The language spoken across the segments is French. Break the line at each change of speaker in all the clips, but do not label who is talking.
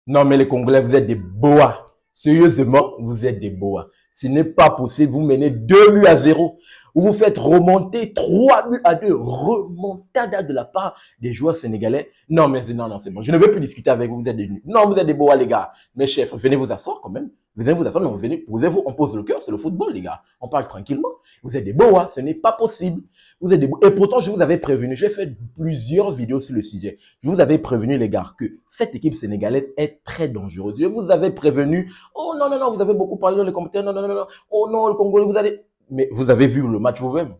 Non, mais les Congolais, vous êtes des boas. Sérieusement, vous êtes des boas. Ce n'est pas possible. Vous menez 2 buts à 0. Vous vous faites remonter 3 buts à 2. Remontada de la part des joueurs sénégalais. Non, mais non, non, c'est bon. Je ne veux plus discuter avec vous. Vous êtes des nuls. Non, vous êtes des boas, les gars. Mes chefs, venez vous asseoir quand même. Venez vous asseoir, non, venez, posez-vous, on pose le cœur, c'est le football, les gars. On parle tranquillement. Vous êtes des boas, ce n'est pas possible. Vous êtes des boas. Et pourtant, je vous avais prévenu, j'ai fait plusieurs vidéos sur le sujet. Je vous avais prévenu, les gars, que cette équipe sénégalaise est très dangereuse. Je vous avais prévenu. Oh non, non, non, vous avez beaucoup parlé dans les commentaires. Non, non, non, non. Oh non, le Congolais, vous allez. Mais vous avez vu le match vous-même.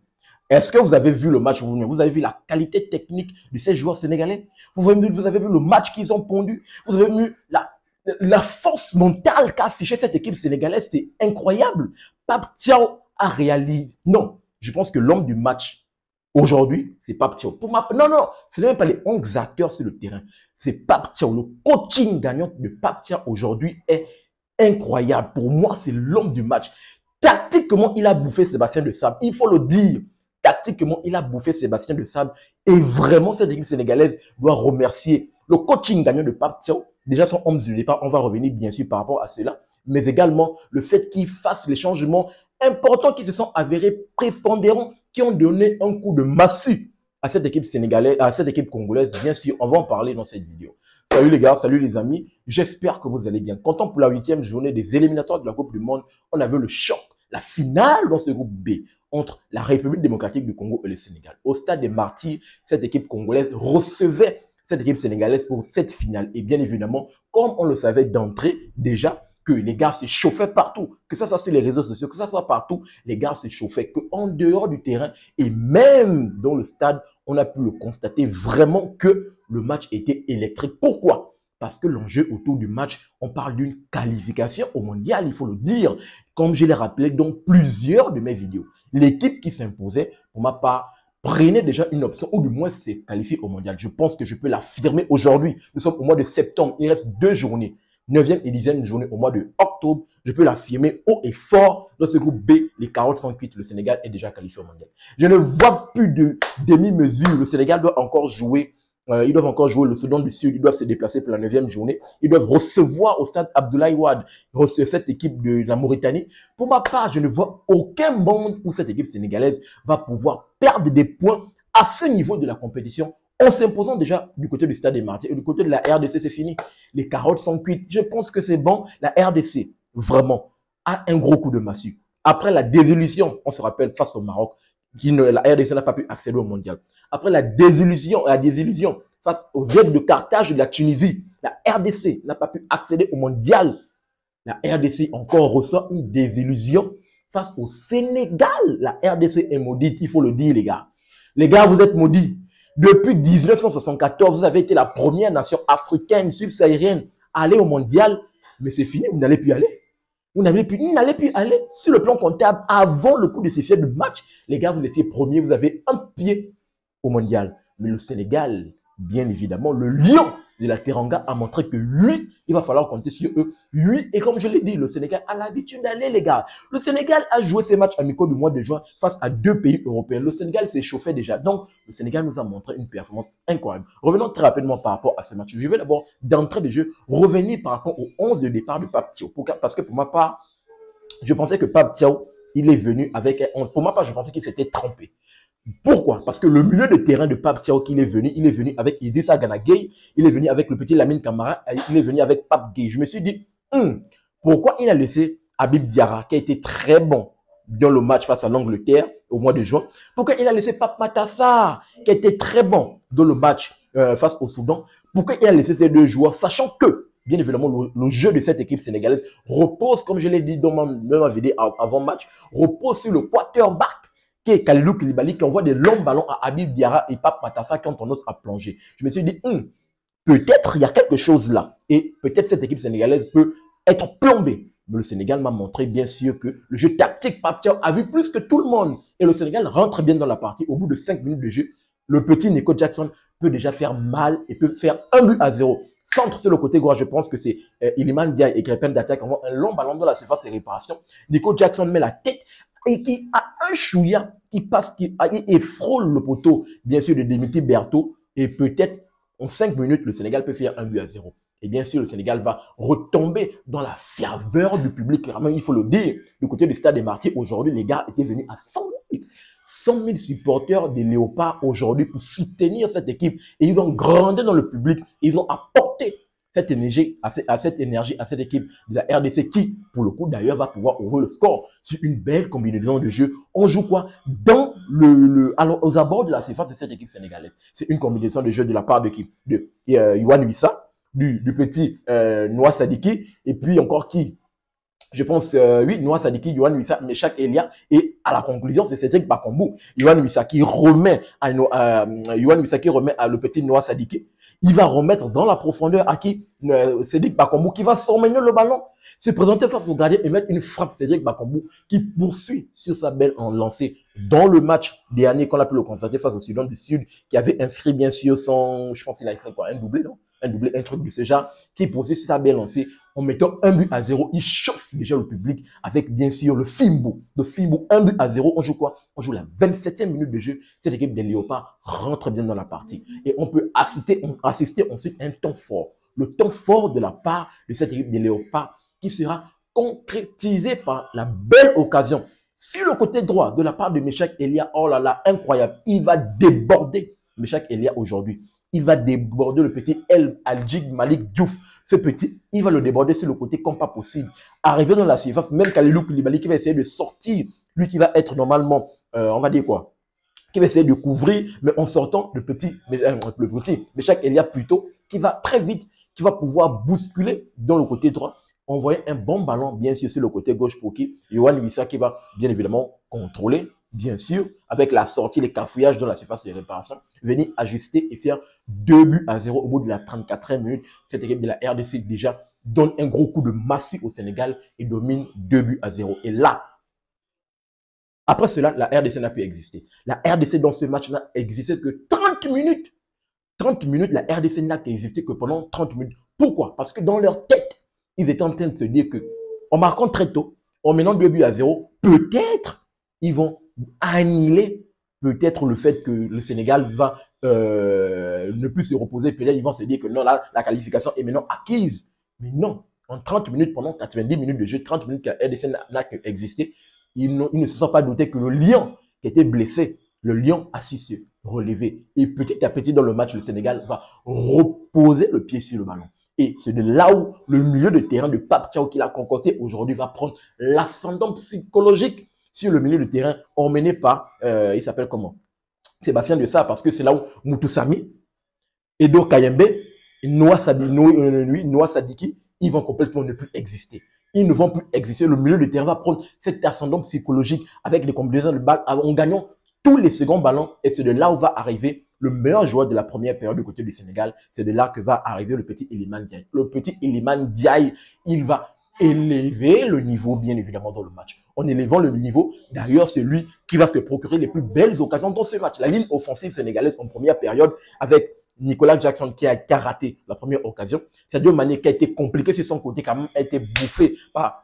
Est-ce que vous avez vu le match vous-même? Vous avez vu la qualité technique de ces joueurs sénégalais? Vous avez vu le match qu'ils ont pondu? Vous avez vu la force mentale qu'a affiché cette équipe sénégalaise? C'est incroyable. Pape Thiaw a réalisé. Non, je pense que l'homme du match aujourd'hui, c'est Pape Thiaw. Non, non, ce n'est même pas les 11 acteurs sur le terrain. C'est Pape Thiaw. Le coaching gagnant de Pape Thiaw aujourd'hui est incroyable. Pour moi, c'est l'homme du match. Tactiquement, il a bouffé Sébastien de Sable. Il faut le dire. Tactiquement, il a bouffé Sébastien de Sable. Et vraiment, cette équipe sénégalaise doit remercier le coaching gagnant de Pape Thiaw. Déjà, son homme de départ, on va revenir bien sûr par rapport à cela. Mais également, le fait qu'il fasse les changements importants qui se sont avérés prépondérants, qui ont donné un coup de massue à cette équipe sénégalaise, à cette équipe congolaise. Bien sûr, on va en parler dans cette vidéo. Salut les gars, salut les amis. J'espère que vous allez bien. Content pour la 8e journée des éliminatoires de la Coupe du Monde. On a vu le choc, la finale dans ce groupe B entre la République démocratique du Congo et le Sénégal. Au stade des Martyrs, cette équipe congolaise recevait cette équipe sénégalaise pour cette finale. Et bien évidemment, comme on le savait d'entrée déjà, que les gars se chauffaient partout, que ça soit sur les réseaux sociaux, que ça soit partout, les gars se chauffaient, qu'en dehors du terrain et même dans le stade, on a pu le constater vraiment que le match était électrique. Pourquoi? Parce que l'enjeu autour du match, on parle d'une qualification au mondial, il faut le dire, comme je l'ai rappelé dans plusieurs de mes vidéos. L'équipe qui s'imposait, pour ma part, prenait déjà une option, ou du moins s'est qualifiée au mondial. Je pense que je peux l'affirmer aujourd'hui. Nous sommes au mois de septembre, il reste 2 journées. 9e et 10e journée au mois de octobre, je peux l'affirmer haut et fort dans ce groupe B, les carottes sont cuites, le Sénégal est déjà qualifié au mondial. Je ne vois plus de demi-mesure, le Sénégal doit encore jouer, ils doivent encore jouer le Soudan du Sud, ils doivent se déplacer pour la 9e journée, ils doivent recevoir au stade Abdoulaye Wade cette équipe de la Mauritanie. Pour ma part, je ne vois aucun monde où cette équipe sénégalaise va pouvoir perdre des points à ce niveau de la compétition en s'imposant déjà du côté du Stade des Martyrs et du côté de la RDC, c'est fini. Les carottes sont cuites. Je pense que c'est bon. La RDC, vraiment, a un gros coup de massue. Après la désillusion, on se rappelle, face au Maroc, la RDC n'a pas pu accéder au mondial. Après la désillusion face aux aides de Carthage et de la Tunisie, la RDC n'a pas pu accéder au mondial. La RDC encore ressent une désillusion face au Sénégal. La RDC est maudite, il faut le dire, les gars. Les gars, vous êtes maudits. Depuis 1974, vous avez été la première nation africaine, subsaharienne à aller au mondial. Mais c'est fini, vous n'allez plus y aller. Vous n'allez plus aller. Sur le plan comptable, avant le coup de sifflet de match, les gars, vous étiez premiers, vous avez un pied au mondial. Mais le Sénégal, bien évidemment, le lion de la Teranga a montré que lui, il va falloir compter sur eux. Lui, et comme je l'ai dit, le Sénégal a l'habitude d'aller, les gars. Le Sénégal a joué ses matchs amicaux du mois de juin face à 2 pays européens. Le Sénégal s'est chauffé déjà. Donc, le Sénégal nous a montré une performance incroyable. Revenons très rapidement par rapport à ce match. Je vais d'abord, d'entrée de jeu, revenir par rapport au 11 de départ de Pape Thiaw. Parce que pour ma part, je pensais que Pape Thiaw, il est venu avec un 11. Pour ma part, je pensais qu'il s'était trompé. Pourquoi? Parce que le milieu de terrain de Pape Thiaw il est venu avec Idrissa Gana Gueye, il est venu avec le petit Lamine Camara, il est venu avec Pape Gueye. Je me suis dit, pourquoi il a laissé Habib Diarra, qui a été très bon dans le match face à l'Angleterre au mois de juin? Pourquoi il a laissé Pape Matar, qui a été très bon dans le match face au Soudan? Pourquoi il a laissé ces deux joueurs, sachant que, bien évidemment, le jeu de cette équipe sénégalaise repose, comme je l'ai dit dans ma vidéo avant-match, repose sur le quarterback qui est Kalilou Koulibaly, qui envoie des longs ballons à Habib Diarra et Pape Matar qui ont tendance à plonger. Je me suis dit, peut-être il y a quelque chose là. Et peut-être cette équipe sénégalaise peut être plombée. Mais le Sénégal m'a montré bien sûr que le jeu tactique, Pape Thiaw a vu plus que tout le monde. Et le Sénégal rentre bien dans la partie. Au bout de 5 minutes de jeu, le petit Nico Jackson peut déjà faire mal et peut faire 1 but à 0. Centre sur le côté gauche, je pense que c'est Iliman Ndiaye et Crépin d'attaque envoient un long ballon dans la surface de réparation. Nico Jackson met la tête et qui a un chouïa qui passe, et frôle le poteau, bien sûr, de Dimitri Berthaud. Et peut-être, en 5 minutes, le Sénégal peut faire 1 but à 0. et bien sûr, le Sénégal va retomber dans la ferveur du public. Vraiment, il faut le dire, du côté du Stade des Martyrs, aujourd'hui, les gars étaient venus à 100 000. 100 000 supporters des Léopards aujourd'hui pour soutenir cette équipe. Et ils ont grandi dans le public. Ils ont apporté cette énergie à cette équipe de la RDC qui, pour le coup, d'ailleurs, va pouvoir ouvrir le score sur une belle combinaison de jeux. On joue quoi? Dans alors, aux abords de la surface de cette équipe sénégalaise. C'est une combinaison de jeux de la part de qui? De Yohan Wissa, du petit Noah Sadiki, et puis encore qui? Je pense, oui, Noah Sadiki, Yohan Wissa, Meshak Elia, et à la conclusion, c'est Cédric Bakambu. Yohan Wissa qui remet à le petit Noah Sadiki. Il va remettre dans la profondeur à qui? Cédric Bakambu, qui va s'emmener le ballon, se présenter face au gardien et mettre une frappe. Cédric Bakambu qui poursuit sur sa belle en lancée dans le match dernier qu'on a pu le constater face au Soudan du Sud, qui avait inscrit bien sûr son, je pense qu'il a inscrit quoi, un doublé, non? Un doublé, un truc de ce genre, qui poursuit sur sa belle lancée en mettant 1-0. Il chauffe déjà le public avec bien sûr le Fimbo. Le Fimbo, 1-0. On joue quoi? On joue la 27e minute de jeu. Cette équipe des Léopards rentre bien dans la partie. Et on peut assister ensuite à un temps fort. Le temps fort de la part de cette équipe des Léopards qui sera concrétisé par la belle occasion. Sur le côté droit de la part de Meshak Elia, oh là là, incroyable. Il va déborder Meshak Elia aujourd'hui. Il va déborder le petit El Aljig Malik Diouf. Ce petit, il va le déborder sur le côté comme pas possible. Arrivé dans la surface, même Kalilou Koulibaly qui va essayer de sortir, lui qui va être normalement, on va dire quoi, qui va essayer de couvrir, mais en sortant le petit Meshak Elia plutôt, qui va très vite, qui va pouvoir bousculer dans le côté droit, envoyer un bon ballon, bien sûr, sur le côté gauche pour qui Yohan Wissa qui va bien évidemment contrôler, bien sûr, avec la sortie, les cafouillages dans la surface de réparation, venir ajuster et faire 2-0 au bout de la 34e minute. Cette équipe de la RDC déjà donne un gros coup de massue au Sénégal et domine 2-0. Et là, après cela, la RDC n'a pu exister. La RDC dans ce match n'a existé que 30 minutes. 30 minutes, la RDC n'a existé que pendant 30 minutes. Pourquoi? Parce que dans leur tête, ils étaient en train de se dire que en marquant très tôt, en menant 2-0, peut-être ils vont annihiler peut-être le fait que le Sénégal va ne plus se reposer. Peut-être ils vont se dire que non, là, la qualification est maintenant acquise. Mais non, en 30 minutes, pendant 90 minutes de jeu, 30 minutes que la RDC n'a existé, ils ne se sont pas doutés que le lion qui était blessé, le lion a su se relever. Et petit à petit dans le match, le Sénégal va reposer le pied sur le ballon. Et c'est de là où le milieu de terrain de Pape Thiaw qu'il a concocté aujourd'hui va prendre l'ascendant psychologique sur le milieu de terrain emmené par, il s'appelle comment? Sébastien de Sarr, parce que c'est là où Moutoussamy, Edo Kayembe, Noah Sadiki, ils vont complètement ne plus exister. Ils ne vont plus exister. Le milieu de terrain va prendre cet ascendant psychologique avec les combinaisons de balles en gagnant tous les seconds ballons. Et c'est de là où va arriver le meilleur joueur de la première période du côté du Sénégal. C'est de là que va arriver le petit Iliman Ndiaye. Le petit Iliman Ndiaye, il va élever le niveau, bien évidemment, dans le match. En élevant le niveau, d'ailleurs, c'est lui qui va se procurer les plus belles occasions dans ce match. La ligne offensive sénégalaise en première période avec Nicolas Jackson qui a raté la première occasion. Sadio Mané qui a été compliqué sur son côté, quand même a été bouffé par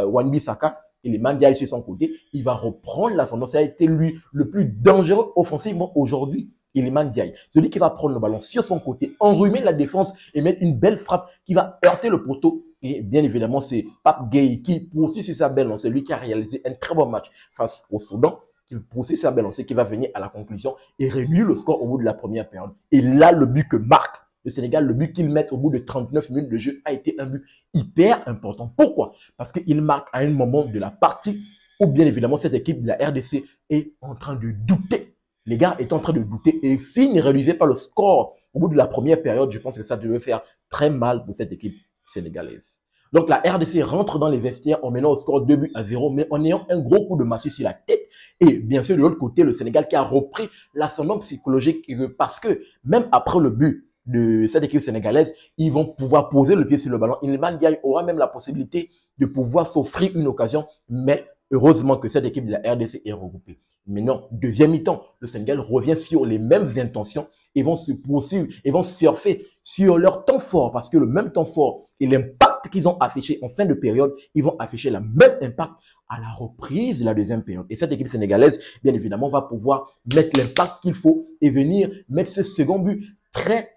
Wan-Bissaka. Et les Mandiaï sur son côté, il va reprendre l'ascendant. Ça a été lui le plus dangereux offensivement aujourd'hui. Il est Mandiaï. Celui qui va prendre le ballon sur son côté, enrhumer la défense et mettre une belle frappe qui va heurter le poteau. Et bien évidemment, c'est Pape Gueye qui poursuit sur sa belle lancée. Lui qui a réalisé un très bon match face au Soudan, qui poursuit sa belle lancée, qui va venir à la conclusion et réduire le score au bout de la première période. Et là, le but que marque le Sénégal, le but qu'il met au bout de 39 minutes de jeu a été un but hyper important. Pourquoi? Parce qu'il marque à un moment de la partie où bien évidemment cette équipe de la RDC est en train de douter. Les gars est en train de douter et s'ils ne réduisaient pas le score au bout de la première période, je pense que ça devait faire très mal pour cette équipe sénégalaise. Donc la RDC rentre dans les vestiaires en menant au score 2-0, mais en ayant un gros coup de massue sur la tête. Et bien sûr, de l'autre côté, le Sénégal qui a repris l'ascendant psychologique parce que même après le but de cette équipe sénégalaise, ils vont pouvoir poser le pied sur le ballon. Iliman Ndiaye aura même la possibilité de pouvoir s'offrir une occasion, mais heureusement que cette équipe de la RDC est regroupée. Mais non, deuxième mi-temps, le Sénégal revient sur les mêmes intentions et vont se poursuivre et vont surfer sur leur temps fort parce que le même temps fort et l'impact qu'ils ont affiché en fin de période, ils vont afficher le même impact à la reprise de la deuxième période. Et cette équipe sénégalaise, bien évidemment, va pouvoir mettre l'impact qu'il faut et venir mettre ce second but très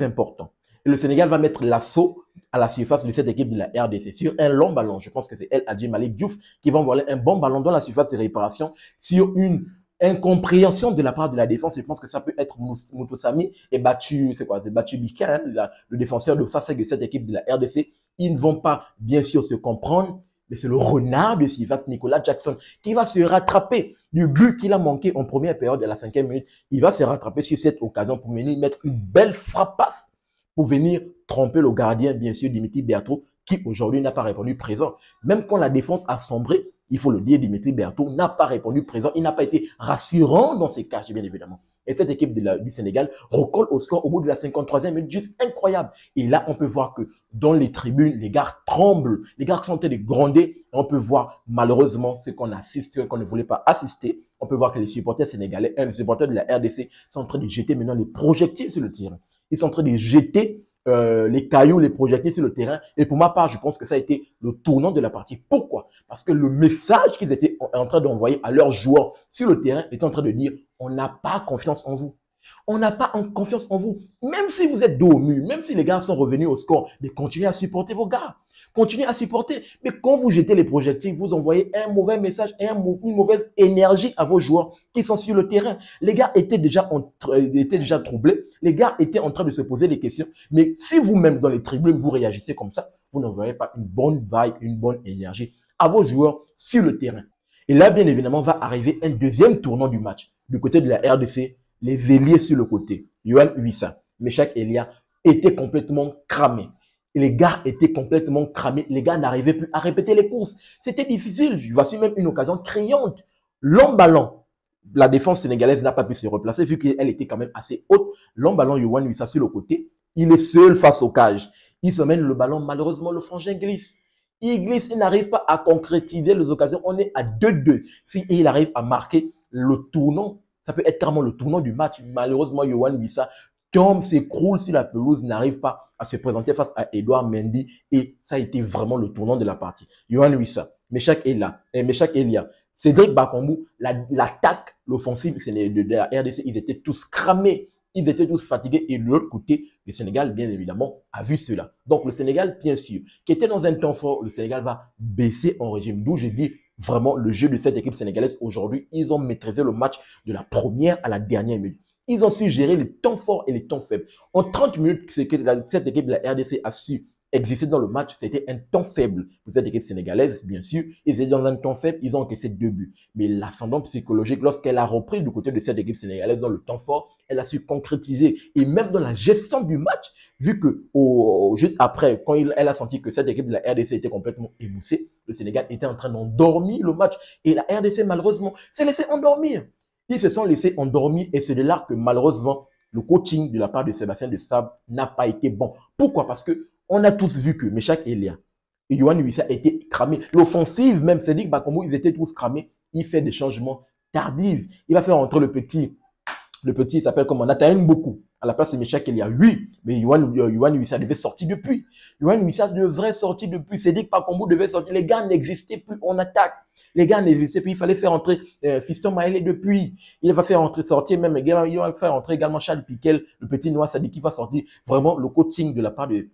important. Et le Sénégal va mettre l'assaut à la surface de cette équipe de la RDC sur un long ballon. Je pense que c'est El Hadji Malick Diouf qui va envoyer un bon ballon dans la surface de réparation sur une incompréhension de la part de la défense. Je pense que ça peut être Moutoussamy et Battu, c'est quoi, c'est Battu Bika, hein, le défenseur de ça, c'est de cette équipe de la RDC. Ils ne vont pas, bien sûr, se comprendre, mais c'est le renard de surface, Nicolas Jackson, qui va se rattraper du but qu'il a manqué en première période à la 5e minute. Il va se rattraper sur cette occasion pour venir mettre une belle frappasse pour venir tromper le gardien, bien sûr, Dimitri Berthaud, qui aujourd'hui n'a pas répondu présent. Même quand la défense a sombré, il faut le dire, Dimitri Berthaud n'a pas répondu présent. Il n'a pas été rassurant dans ses cages, bien évidemment. Et cette équipe du Sénégal recolle au score au bout de la 53e minute, juste incroyable. Et là, on peut voir que dans les tribunes, les gars tremblent, les gars sont en train de gronder. On peut voir malheureusement ce qu'on assiste, ce qu'on ne voulait pas assister. On peut voir que les supporters sénégalais, les supporters de la RDC sont en train de jeter maintenant les projectiles sur le terrain. Ils sont en train de jeter les cailloux, les projectiles sur le terrain. Et pour ma part, je pense que ça a été le tournant de la partie. Pourquoi? Parce que le message qu'ils étaient en train d'envoyer à leurs joueurs sur le terrain était en train de dire « On n'a pas confiance en vous. On n'a pas confiance en vous. Même si vous êtes dos au mur, même si les gars sont revenus au score, mais continuez à supporter vos gars. Continuez à supporter. Mais quand vous jetez les projectiles, vous envoyez un mauvais message et une mauvaise énergie à vos joueurs qui sont sur le terrain. Les gars étaient déjà troublés. Les gars étaient en train de se poser des questions. Mais si vous-même, dans les tribunes, vous réagissez comme ça, vous n'envoyez pas une bonne vibe, une bonne énergie à vos joueurs sur le terrain. Et là, bien évidemment, va arriver un deuxième tournant du match. Du côté de la RDC, les ailiers sur le côté, Yohan Wissa, Meshak Elia, étaient complètement cramés. Et les gars étaient complètement cramés. Les gars n'arrivaient plus à répéter les courses. C'était difficile. Voici même une occasion criante. Long ballon. La défense sénégalaise n'a pas pu se replacer vu qu'elle était quand même assez haute. Long ballon, Yohan Wissa sur le côté. Il est seul face au cage. Il se mène le ballon. Malheureusement, le frangin glisse. Il glisse. Il n'arrive pas à concrétiser les occasions. On est à 2-2. S'il arrive à marquer le tournant, ça peut être carrément le tournant du match. Malheureusement, Yohan Wissa tombe, s'écroule sur la pelouse, n'arrive pas à se présenter face à Edouard Mendy et ça a été vraiment le tournant de la partie. Yohan Wissa, Meshak Elia, Cédric Bakambu, l'attaque, l'offensive de la RDC, ils étaient tous cramés, ils étaient tous fatigués et de l'autre côté, le Sénégal, bien évidemment, a vu cela. Donc le Sénégal, bien sûr, qui était dans un temps fort, le Sénégal va baisser en régime. D'où j'ai dit vraiment le jeu de cette équipe sénégalaise aujourd'hui, ils ont maîtrisé le match de la première à la dernière minute. Ils ont su gérer les temps forts et les temps faibles. En 30 minutes, ce que cette équipe de la RDC a su exister dans le match, c'était un temps faible pour cette équipe sénégalaise, bien sûr. Ils étaient dans un temps faible, ils ont encaissé 2 buts. Mais l'ascendant psychologique, lorsqu'elle a repris du côté de cette équipe sénégalaise dans le temps fort, elle a su concrétiser. Et même dans la gestion du match, vu que juste après, quand elle a senti que cette équipe de la RDC était complètement émoussée, le Sénégal était en train d'endormir le match. Et la RDC, malheureusement, s'est laissée endormir. Ils se sont laissés endormir et c'est de là que malheureusement, le coaching de la part de Sébastien Desabre n'a pas été bon. Pourquoi? Parce que on a tous vu que Meshak Elia et Yohan Wissa étaient cramés. L'offensive, même Cédric Bakambu, ils étaient tous cramés. Il fait des changements tardifs. Il va faire entrer le petit, il s'appelle comment? Nathan Beaucoup. À la place de Meshak Elia, oui, mais Yohan Wissa devait sortir depuis. Yohan Wissa devrait sortir depuis. Cédric Bakambu devait sortir. Les gars n'existaient plus en attaque. Les gars n'existaient plus. Il fallait faire entrer Fiston Maëlé depuis. Il va faire sortir même. Il va faire entrer également Charles Piquel, le petit Noah Sadi qui va sortir. Vraiment, le coaching de la part de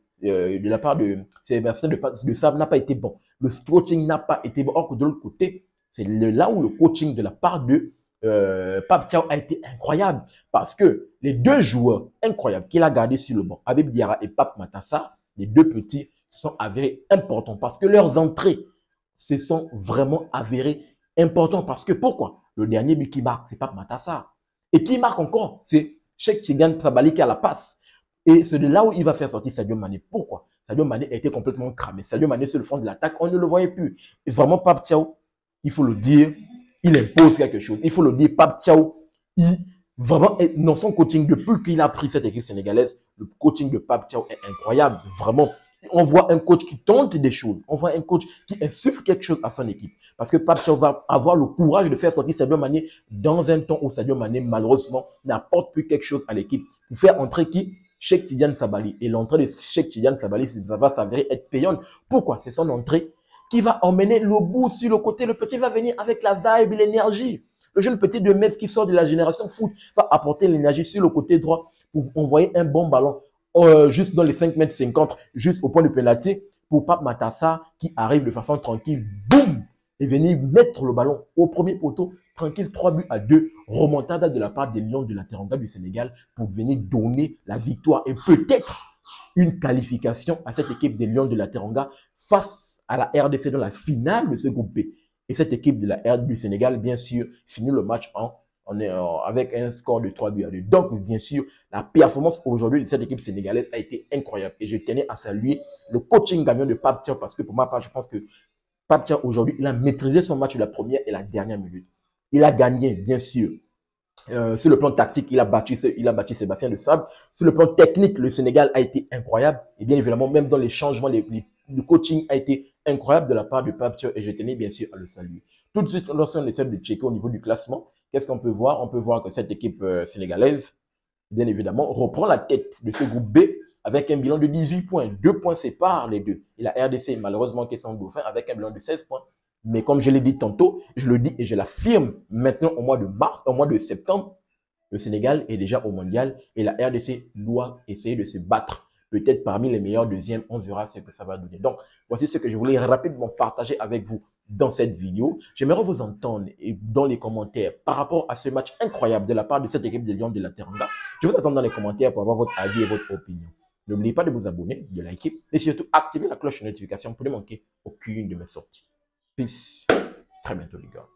Sébastien Desabre n'a pas été bon. Le coaching n'a pas été bon. Or que de l'autre côté, c'est là où le coaching de la part de Pape Thiaw a été incroyable parce que les deux joueurs incroyables qu'il a gardés sur le banc, Habib Diarra et Pape Matar, les deux petits, se sont avérés importants parce que leurs entrées se sont vraiment avérées importantes. Parce que pourquoi? Le dernier but qui marque, c'est Pape Matar. Et qui marque encore, c'est Cheikh Tidiane Sabali qui a la passe. Et c'est de là où il va faire sortir Sadio Mané. Pourquoi? Sadio Mané a été complètement cramé. Sadio Mané sur le front de l'attaque, on ne le voyait plus. Et vraiment, Pape Thiaw, il faut le dire, il impose quelque chose. Il faut le dire, Pape Thiaw, vraiment, dans son coaching, depuis qu'il a pris cette équipe sénégalaise, le coaching de Pape Thiaw est incroyable. Vraiment, on voit un coach qui tente des choses. On voit un coach qui insuffle quelque chose à son équipe. Parce que Pape Thiaw va avoir le courage de faire sortir Sadio Mané dans un temps où Sadio Mané, malheureusement, n'apporte plus quelque chose à l'équipe. Pour faire entrer qui? Cheikh Tidiane Sabali. Et l'entrée de Cheikh Tidiane Sabali, ça va s'avérer être payante. Pourquoi? C'est son entrée qui va emmener le bout sur le côté. Le petit va venir avec la vibe et l'énergie. Le jeune petit de Metz qui sort de la génération foot va apporter l'énergie sur le côté droit pour envoyer un bon ballon juste dans les 5,50 m, juste au point de pénalty, pour Pape Matassa qui arrive de façon tranquille, boum, et venir mettre le ballon au premier poteau, tranquille, 3 buts à 2, remontada de la part des Lions de la Teranga du Sénégal pour venir donner la victoire et peut-être une qualification à cette équipe des Lions de la Teranga face à la RDC dans la finale de ce groupe B. Et cette équipe de la RD du Sénégal, bien sûr, finit le match avec un score de 3 buts à 2. Donc, bien sûr, la performance aujourd'hui de cette équipe sénégalaise a été incroyable. Et je tenais à saluer le coaching gagnant de Pape Thiaw parce que pour ma part, je pense que Pape Thiaw aujourd'hui, il a maîtrisé son match de la première et la dernière minute. Il a gagné, bien sûr. Sur le plan tactique, il a battu Sébastien de Sable. Sur le plan technique, le Sénégal a été incroyable. Et bien évidemment, même dans les changements, le coaching a été incroyable de la part de Pape Thiaw et je tenais bien sûr à le saluer. Tout de suite, lorsqu'on essaie de checker au niveau du classement, qu'est-ce qu'on peut voir? On peut voir que cette équipe sénégalaise, bien évidemment, reprend la tête de ce groupe B avec un bilan de 18 points. 2 points séparent les deux. Et la RDC, malheureusement, qui est sans dauphin avec un bilan de 16 points. Mais comme je l'ai dit tantôt, je le dis et je l'affirme maintenant au mois de mars, au mois de septembre, le Sénégal est déjà au mondial et la RDC doit essayer de se battre. Peut-être parmi les meilleurs deuxièmes, on verra ce que ça va donner. Donc, voici ce que je voulais rapidement partager avec vous dans cette vidéo. J'aimerais vous entendre dans les commentaires par rapport à ce match incroyable de la part de cette équipe de Lions de la Teranga. Je vous attends dans les commentaires pour avoir votre avis et votre opinion. N'oubliez pas de vous abonner, de liker et surtout activer la cloche de notification pour ne manquer aucune de mes sorties. Peace. Très bientôt les gars.